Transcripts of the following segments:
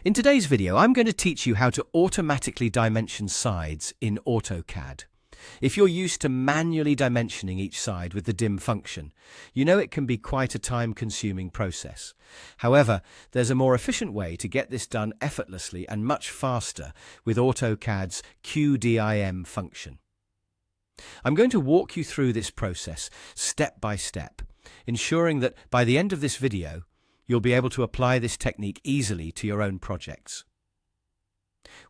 In today's video, I'm going to teach you how to automatically dimension sides in AutoCAD. If you're used to manually dimensioning each side with the DIM function, you know it can be quite a time-consuming process. However, there's a more efficient way to get this done effortlessly and much faster with AutoCAD's QDIM function. I'm going to walk you through this process step by step, ensuring that by the end of this video, you'll be able to apply this technique easily to your own projects.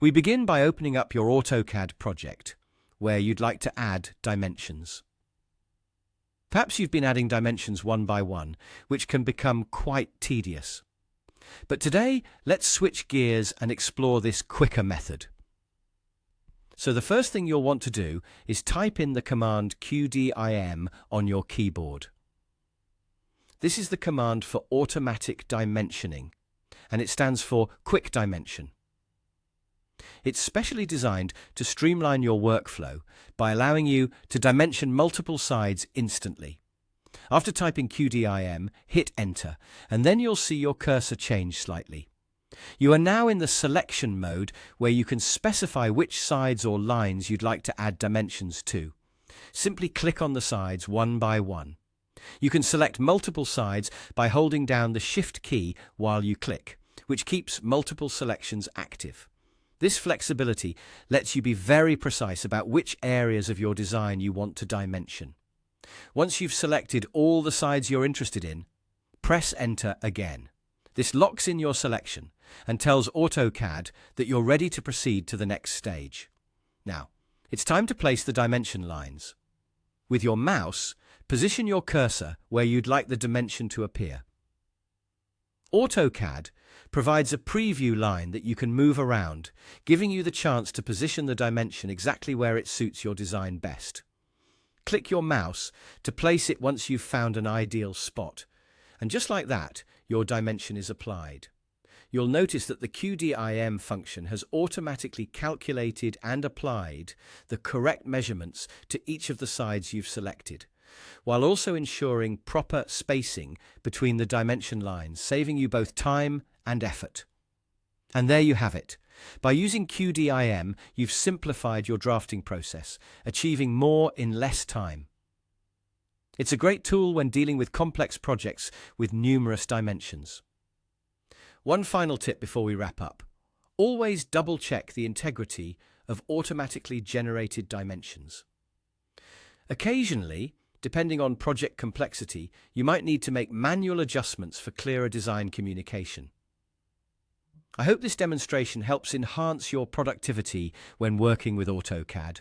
We begin by opening up your AutoCAD project, where you'd like to add dimensions. Perhaps you've been adding dimensions one by one, which can become quite tedious. But today, let's switch gears and explore this quicker method. So the first thing you'll want to do is type in the command QDIM on your keyboard. This is the command for automatic dimensioning, and it stands for Quick Dimension. It's specially designed to streamline your workflow by allowing you to dimension multiple sides instantly. After typing QDIM, hit Enter, and then you'll see your cursor change slightly. You are now in the selection mode where you can specify which sides or lines you'd like to add dimensions to. Simply click on the sides one by one. You can select multiple sides by holding down the Shift key while you click, which keeps multiple selections active. This flexibility lets you be very precise about which areas of your design you want to dimension. Once you've selected all the sides you're interested in, press Enter again. This locks in your selection and tells AutoCAD that you're ready to proceed to the next stage. Now, it's time to place the dimension lines. With your mouse, position your cursor where you'd like the dimension to appear. AutoCAD provides a preview line that you can move around, giving you the chance to position the dimension exactly where it suits your design best. Click your mouse to place it once you've found an ideal spot, and just like that, your dimension is applied. You'll notice that the QDIM function has automatically calculated and applied the correct measurements to each of the sides you've selected, while also ensuring proper spacing between the dimension lines, saving you both time and effort. And there you have it. By using QDIM, you've simplified your drafting process, achieving more in less time. It's a great tool when dealing with complex projects with numerous dimensions. One final tip before we wrap up. Always double-check the integrity of automatically generated dimensions. Occasionally, depending on project complexity, you might need to make manual adjustments for clearer design communication. I hope this demonstration helps enhance your productivity when working with AutoCAD.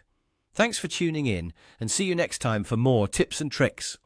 Thanks for tuning in, and see you next time for more tips and tricks.